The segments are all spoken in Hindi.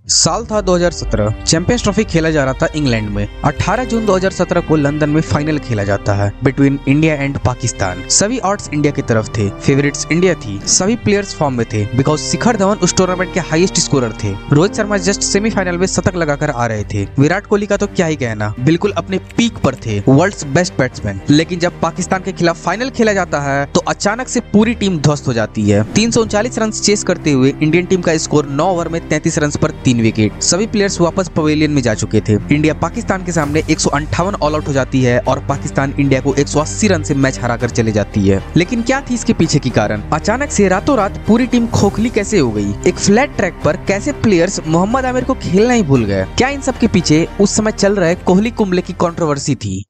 साल था 2017। चैंपियंस ट्रॉफी खेला जा रहा था इंग्लैंड में। 18 जून 2017 को लंदन में फाइनल खेला जाता है बिटवीन इंडिया एंड पाकिस्तान। सभी ऑड्स इंडिया की तरफ थे, फेवरेट्स इंडिया थी, सभी प्लेयर्स फॉर्म में थे बिकॉज शिखर धवन उस टूर्नामेंट के हाईएस्ट स्कोरर थे। रोहित शर्मा जस्ट सेमीफाइनल में शतक लगाकर आ रहे थे। विराट कोहली का तो क्या ही कहना, बिल्कुल अपने पीक पर थे, वर्ल्ड्स बेस्ट बैट्समैन। लेकिन जब पाकिस्तान के खिलाफ फाइनल खेला जाता है तो अचानक से पूरी टीम ध्वस्त हो जाती है। 339 रन चेस करते हुए इंडियन टीम का स्कोर 9 ओवर में 33 रन पर 3 विकेट। सभी प्लेयर्स वापस पवेलियन में जा चुके थे। इंडिया पाकिस्तान के सामने 158 ऑल आउट हो जाती है और पाकिस्तान इंडिया को 180 रन से मैच हराकर चले जाती है। लेकिन क्या थी इसके पीछे की कारण? अचानक से रातों रात पूरी टीम खोखली कैसे हो गई? एक फ्लैट ट्रैक पर कैसे प्लेयर्स मोहम्मद आमिर को खेलना ही भूल गए? क्या इन सब के पीछे उस समय चल रहे कोहली कुंबले की कंट्रोवर्सी थी?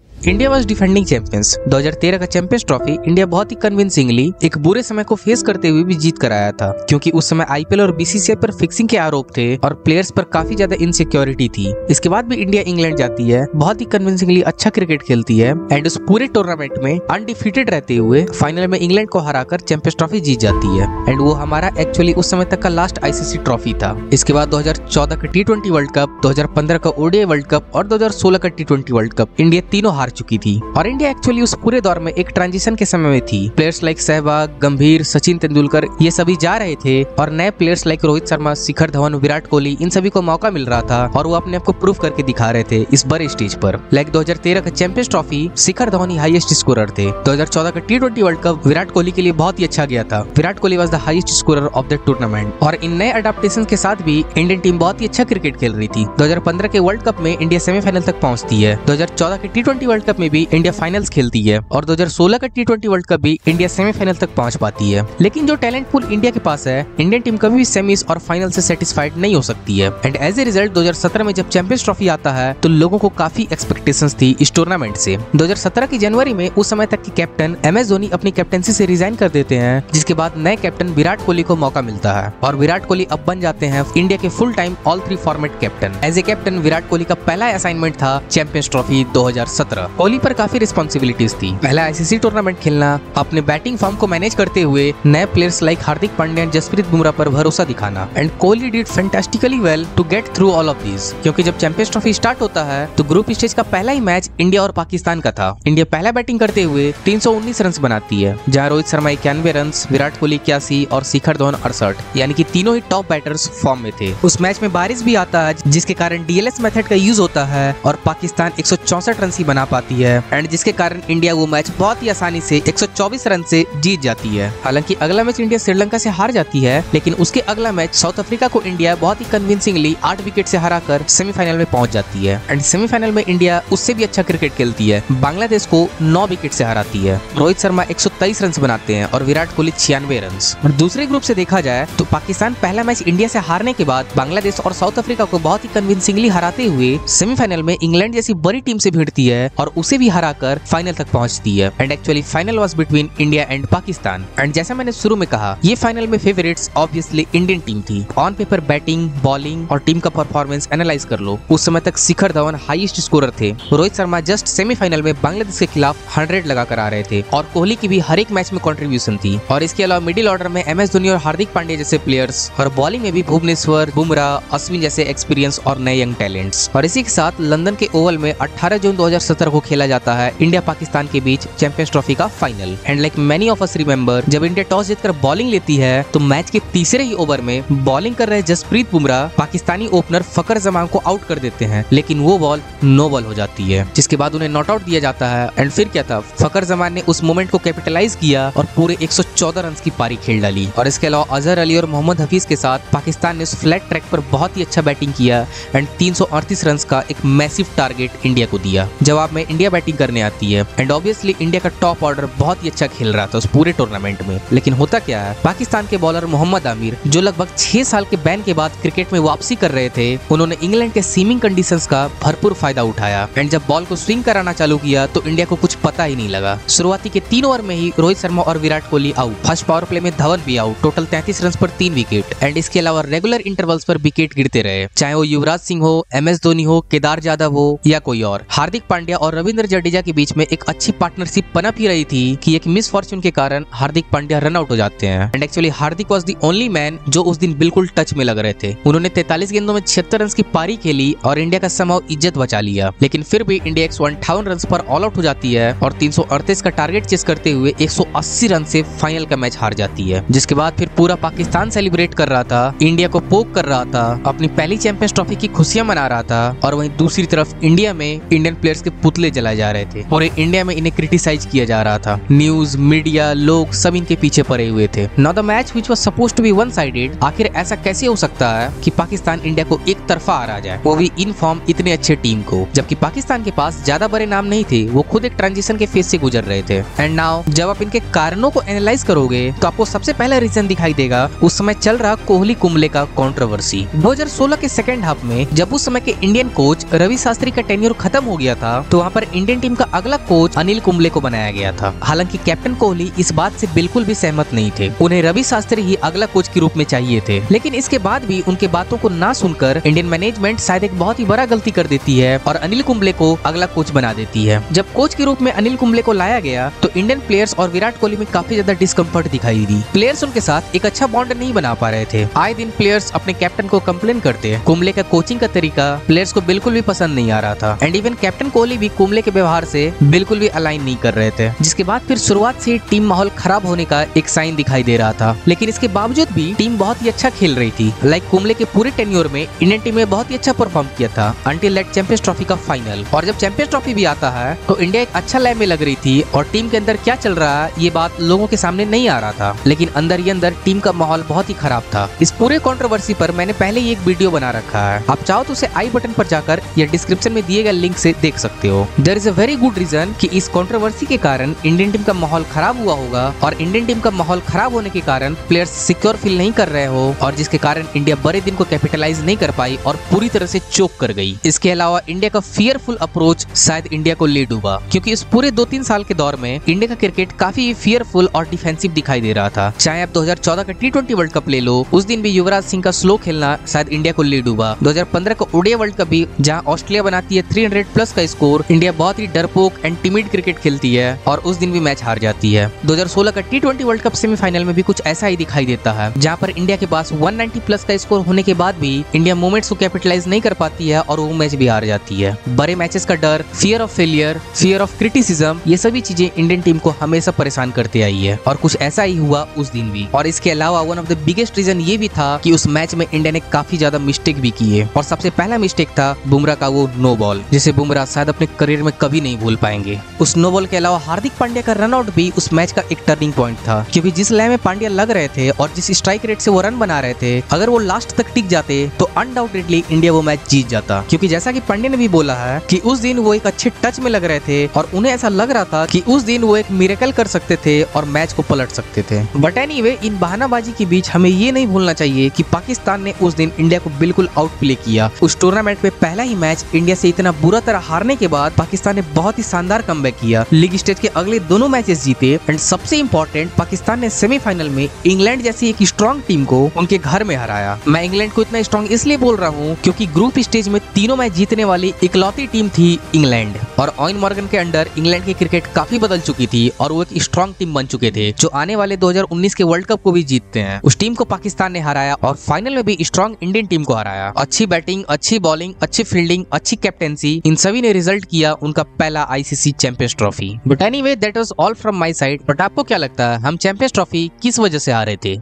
India was defending champions. 2013 का चैंपियंस ट्रॉफी इंडिया बहुत ही कन्विंसिंगली एक बुरे समय को फेस करते हुए भी जीत कर आया था, क्योंकि उस समय आईपीएल और बीसीसीआई पर फिक्सिंग के आरोप थे और प्लेयर्स पर काफी ज्यादा इनसिक्योरिटी थी। इसके बाद भी इंडिया इंग्लैंड जाती है, बहुत ही कन्विंसिंगली अच्छा क्रिकेट खेलती है एंड उस पूरे टूर्नामेंट में अनडिफीटेड रहते हुए फाइनल में इंग्लैंड को हराकर चैंपियंस ट्रॉफी जीत जाती है। एंड वो हमारा एक्चुअली उस समय तक का लास्ट आईसीसी ट्रॉफी था। इसके बाद 2014 का टी20 वर्ल्ड कप, 2015 का ओडीआई वर्ल्ड कप और 2016 का टी20 वर्ल्ड कप इंडिया तीनों हार चुकी थी। और इंडिया एक्चुअली उस पूरे दौर में एक ट्रांजिशन के समय में थी। प्लेयर्स लाइक सहवाग, गंभीर, सचिन तेंदुलकर ये सभी जा रहे थे और नए प्लेयर्स लाइक रोहित शर्मा, शिखर धवन, विराट कोहली इन सभी को मौका मिल रहा था और वो अपने आप को प्रूव करके दिखा रहे थे इस बड़े स्टेज पर। लाइक 2013 का चैंपियंस ट्रॉफी शिखर धवन ही हाईएस्ट स्कोरर थे। 2014 का टी20 वर्ल्ड कप विराट कोहली के लिए बहुत ही अच्छा गया था। Virat Kohli was the highest scorer of the tournament. और इन नए अडेप्टेशन के साथ भी इंडियन टीम बहुत ही अच्छा क्रिकेट खेल रही थी। 2015 के वर्ल्ड कप में इंडिया सेमीफाइनल तक पहुंचती है। 2014 के टी20 वर्ल्ड कप में भी इंडिया फाइनल्स खेलती है और 2016 का टी20 वर्ल्ड कप भी इंडिया सेमीफाइनल तक पहुंच पाती है। लेकिन जो टैलेंट पूल इंडिया के पास है, इंडियन टीम कभी भी सेमीज और फाइनल से सेटिस्फाइड नहीं हो सकती है। एंड एज ए रिजल्ट 2017 में जब चैंपियंस ट्रॉफी आता है तो लोगों को काफी एक्सपेक्टेशंस थी इस टूर्नामेंट से। 2017 की जनवरी में उस समय तक की कैप्टन एमएस धोनी अपनी कैप्टनसी से रिजाइन कर देते हैं, जिसके बाद नए कैप्टन विराट कोहली को मौका मिलता है और विराट कोहली अब बन जाते हैं इंडिया के full time all 3 format captain. As a captain Virat Kohli का पहला असाइनमेंट था चैंपियंस ट्रॉफी 2017। कोहली पर काफी रिस्पॉन्सिबिलिटीज थी। पहला आईसीसी टूर्नामेंट खेलना, अपने बैटिंग फॉर्म को मैनेज करते हुए नए प्लेयर्स लाइक हार्दिक पांड्या, जसप्रीत बुमराह पर भरोसा दिखाना। And Kohli did fantastically well to get through all of this, क्योंकि जब चैंपियंस ट्रॉफी स्टार्ट होता है तो ग्रुप स्टेज का पहला ही मैच इंडिया और पाकिस्तान का था। इंडिया पहला बैटिंग करते हुए 319 रन बनाती है, जहां रोहित शर्मा 91 रन, विराट कोहली 81 और शिखर धवन 68, यानी कि तीनों ही टॉप बैटर्स फॉर्म में थे। उस मैच में बारिश भी आता है, जिसके कारण डीएलएस मेथड का यूज होता है और पाकिस्तान 164 रन ही बना पाती है एंड जिसके कारण इंडिया वो मैच बहुत ही आसानी से 124 रन से जीत जाती है। हालांकि अगला मैच इंडिया श्रीलंका से हार जाती है, लेकिन उसके अगला मैच साउथ अफ्रीका को इंडिया बहुत ही कन्विंसिंगली 8 विकेट से हराकर सेमीफाइनल में पहुंच जाती है। एंड सेमीफाइनल में इंडिया उससे भी अच्छा क्रिकेट खेलती है, बांग्लादेश को 9 विकेट से हराती है। रोहित शर्मा 123 रन बनाते हैं और विराट कोहली 96 रन। और दूसरे ग्रुप से देखा जाए तो पाकिस्तान पहला मैच इंडिया से हारने के बाद बांग्लादेश और साउथ अफ्रीका को बहुत ही कन्विंसिंगली हराते हुए सेमीफाइनल में इंग्लैंड जैसी बड़ी टीम से भिड़ती है और उसे भी हराकर फाइनल तक पहुंचती है। And actually final was between India and Pakistan. And जैसा मैंने शुरू में कहा, ये फाइनल में फेवरेट्स ऑब्वियसली इंडियन टीम थी। ऑन पेपर बैटिंग, बॉलिंग और टीम का परफॉर्मेंस एनालाइज कर लो, उस समय तक शिखर धवन हाईएस्ट स्कोरर थे। रोहित शर्मा जस्ट सेमीफाइनल में बांग्लादेश के खिलाफ 100 लगाकर आ रहे थे और कोहली की भी हर एक मैच में कंट्रीब्यूशन थी। और इसके अलावा मिडिल ऑर्डर में एमएस धोनी और हार्दिक पांड्या जैसे प्लेयर्स और बॉलिंग में भी भुवनेश्वर, बुमराह, अश्विन जैसे एक्सपीरियंस और नए यंग टैलेंट्स। और इसी के साथ लंदन के ओवल में 18 जून 2017 को खेला जाता है इंडिया पाकिस्तान के बीच चैंपियंस ट्रॉफी का final. And like many of us remember, जब इंडिया टॉस जीतकर बॉलिंग लेती है तो मैच के तीसरे ही ओवर में बॉलिंग कर रहे जसप्रीत बुमराह पाकिस्तानी ओपनर फकर जमान को आउट कर देते हैं, लेकिन वो बॉल नो बॉल हो जाती है, जिसके बाद उन्हें नॉट आउट दिया जाता है। एंड फिर क्या था, फकर जमान ने उस मोमेंट को कैपिटलाइज किया और पूरे 114 रन की पारी खेल डाली। और इसके अलावा अजहर अली और मोहम्मद हफीज के साथ पाकिस्तान ने उस फ्लैट ट्रैक पर बहुत ही अच्छा बैटिंग किया एंड 338 रन का एक मैसिव टारगेट इंडिया को दिया। जवाब में इंडिया बैटिंग करने आती है एंड ऑब्वियसली इंडिया का टॉप ऑर्डर बहुत ही अच्छा खेल रहा था उस पूरे टूर्नामेंट में। लेकिन होता क्या है, पाकिस्तान के बॉलर मोहम्मद आमिर, जो लगभग 6 साल के बैन के बाद क्रिकेट में वापसी कर रहे थे, उन्होंने इंग्लैंड के सीमिंग कंडीशंस का भरपूर फायदा उठाया एंड जब बॉल को स्विंग कराना चालू किया तो इंडिया को कुछ पता ही नहीं लगा। शुरुआती के 3 ओवर में ही रोहित शर्मा और Virat Kohli out, first power play में धवन भी आउट, टोटल 33 रन पर 3 विकेट। एंड इसके अलावा रेगुलर इंटरवल्स पर विकेट गिरते रहे, चाहे वो युवराज सिंह हो, एमएस धोनी हो, केदार जाधव हो या कोई और। हार्दिक पांड्या और रविंद्र जडेजा के बीच में एक अच्छी पार्टनरशिप पनप ही रही थी कि एक मिस फॉर्च्यून के कारण हार्दिक पांड्या रन आउट हो जाते हैं। And actually Hardik was the only man जो उस दिन बिल्कुल टच में लग रहे थे। उन्होंने 43 गेंदों में 76 रन की पारी खेली और इंडिया का समहाउ इज्जत बचा लिया, लेकिन फिर भी इंडिया 158 रन पर ऑल आउट हो जाती है और 338 का टारगेट चेस करते हुए 180 रन से फाइनल का मैच हार जाती है। जिसके बाद फिर पूरा पाकिस्तान सेलिब्रेट कर रहा था, इंडिया को पोक कर रहा था, अपनी पहली चैंपियंस ट्रॉफी की खुशियां मना रहा था और वहीं दूसरी तरफ इंडिया में इंडियन प्लेयर्स के पुतले जलाए जा रहे थे। पूरे इंडिया में इन्हें क्रिटिसाइज किया जा रहा था। न्यूज, मीडिया, लोग सब इनके पीछे पड़े हुए थे। Now the match which was supposed to be one sided, आखिर ऐसा कैसे हो सकता है कि पाकिस्तान इंडिया को एक तरफा हरा जाए, वो भी इन फॉर्म इतने अच्छे टीम को, जबकि पाकिस्तान के पास ज्यादा बड़े नाम नहीं थे, वो खुद एक ट्रांजिशन के फेज से गुजर रहे थे। एंड नाउ जब आप इनके कारणों को एनालाइज करोगे तो आपको सबसे पहला रीजन दिखाई देगा उस समय चल रहा कोहली कुंबले का कंट्रोवर्सी। 2016 के सेकंड हाफ में जब उस समय के इंडियन कोच रवि शास्त्री का टेन्योर खत्म हो गया था तो वहाँ पर इंडियन टीम का अगला कोच अनिल कुंबले को बनाया गया था। हालांकि कैप्टन कोहली इस बात से बिल्कुल भी सहमत नहीं थे, उन्हें रवि शास्त्री ही अगला कोच के रूप में चाहिए थे। लेकिन इसके बाद भी उनके बातों को ना सुनकर इंडियन मैनेजमेंट शायद एक बहुत ही बड़ा गलती कर देती है और अनिल कुंबले को अगला कोच बना देती है। जब कोच के रूप में अनिल कुंबले को लाया गया तो इंडियन प्लेयर्स और विराट कोहली में काफी ज्यादा डिस्कम्फर्ट दिखाई दी। प्लेयर्स उनके साथ एक अच्छा बॉन्ड नहीं बना पा रहे थे। आए दिन प्लेयर्स अपने कैप्टन को कंप्लेन करते। कुंबले का कोचिंग का तरीका प्लेयर्स को बिल्कुल भी पसंद नहीं आ रहा था एंड इवन कैप्टन कोहली भी कुंबले के व्यवहार से बिल्कुल भी अलाइन नहीं कर रहे थे। जिसके बाद फिर शुरुआत से टीम माहौल खराब होने का एक साइन दिखाई दे रहा था। लेकिन इसके बावजूद भी टीम बहुत ही अच्छा खेल रही थी। लाइक कुंबले के पूरे टेन्योर में इंडियन टीम ने बहुत ही अच्छा परफॉर्म किया था अंटिल दैट चैंपियंस ट्रॉफी का फाइनल। और जब चैंपियंस ट्रॉफी भी आता है तो इंडिया एक अच्छा लय में लग रही थी और टीम के अंदर क्या चल रहा है ये बात लोगों के सामने नहीं आ रहा था। लेकिन अंदर ही अंदर टीम का माहौल बहुत ही खराब था। इस पूरे कंट्रोवर्सी पर मैंने पहले ही एक वीडियो बना रखा है, आप चाहो तो उसे आई बटन पर जाकर या डिस्क्रिप्शन में दिए गए लिंक से देख सकते हो। There is a very good reason कि इस कंट्रोवर्सी के कारण इंडियन टीम का माहौल खराब हुआ होगा और इंडियन टीम का माहौल खराब होने के कारण प्लेयर्स सिक्योर फील नहीं कर रहे हो और जिसके कारण इंडिया बड़े दिन को कैपिटलाइज नहीं कर पाई और पूरी तरह से चोक कर गई। इसके अलावा इंडिया का फियरफुल अप्रोच शायद इंडिया को ले डूबा, क्योंकि इस पूरे 2-3 साल के दौर में इंडिया का क्रिकेट काफी फियरफुल और डिफेंसिव दिखाई दे रहा था। चाहे आप 2014 का T20 वर्ल्ड कप ले लो, उस दिन भी युवराज सिंह का स्लो खेलना शायद इंडिया को ले डूबा। 2015 का ओडीआई वर्ल्ड कप भी जहां ऑस्ट्रेलिया बनाती है 300 प्लस का स्कोर, इंडिया बहुत ही डरपोक एंड टिमिड क्रिकेट खेलती है और उस दिन भी मैच हार जाती है। 2016 का T20 वर्ल्ड कप सेमीफाइनल में भी कुछ ऐसा ही दिखाई देता है, जहां पर इंडिया के पास 190 प्लस का स्कोर होने के बाद भी इंडिया मोमेंट्स को कैपिटलाइज नहीं कर पाती है और वो मैच भी हार जाती है। बड़े मैचेस का डर, fear of failure, fear of criticism, ये सभी चीजें इंडियन टीम को हमेशा परेशान करते आई है और कुछ ऐसा ही हुआ उस दिन भी। और इसके अलावा one of the biggest reason ये भी था कि उस मैच में इंडिया ने काफी ज्यादा मिस्टेक भी किए और सबसे पहला मिस्टेक था बुमराह का वो नो बॉल, जिसे बुमराह शायद अपने करियर में कभी नहीं भूल पाएंगे। उस नो बॉल के अलावा हार्दिक पांड्या का रन आउट भी उस मैच का एक टर्निंग पॉइंट था, क्योंकि जिस लय में पांड्या लग रहे थे और जिस स्ट्राइक रेट से वो रन बना रहे थे, अगर वो लास्ट तक टिक जाते तो अनडाउटेडली इंडिया वो मैच जीत जाता। क्योंकि जैसा कि पांड्या ने भी बोला है कि उस दिन वो एक अच्छे टच में लग रहे थे और उन्हें ऐसा लग रहा था कि उस दिन वो एक मिरेकल कर सकते थे और मैच को पलट सकते थे। बट एनीवे, इन बहानाबाजी के बीच हमें ये नहीं भूलना चाहिए कि पाकिस्तान ने उस दिन इंडिया को बिल्कुल आउट प्ले किया। उस टूर्नामेंट में पहला ही मैच इंडिया से इतना बुरा तरह हारने के बाद पाकिस्तान ने बहुत ही शानदार कमबैक किया, लीग स्टेज के अगले दोनों मैचेस जीते एंड सबसे इंपॉर्टेंट, पाकिस्तान ने सेमीफाइनल में इंग्लैंड जैसी एक स्ट्रॉन्ग टीम को उनके घर में हराया। मैं इंग्लैंड को इतना स्ट्रॉन्ग इसलिए बोल रहा हूँ क्योंकि ग्रुप स्टेज में तीनों मैच जीतने वाली इकलौती टीम थी इंग्लैंड और ऑयन मॉर्गन के अंडर इंग्लैंड की क्रिकेट काफी बदल चुकी थी और वो एक स्ट्रॉन्ग टीम बन चुके थे जो आने वाले 2019 के वर्ल्ड कप को भी जीतते हैं। उस टीम को पाकिस्तान ने हराया और फाइनल में भी स्ट्रॉन्ग इंडियन टीम को हराया। अच्छी बैटिंग, अच्छी बॉलिंग, अच्छी फील्डिंग, अच्छी कैप्टेंसी, इन सभी ने रिजल्ट किया उनका पहला ICC champions trophy. But anyway, that was all from my side. But आपको क्या लगता है हम चैंपियंस ट्रॉफी किस वजह से हारे थे?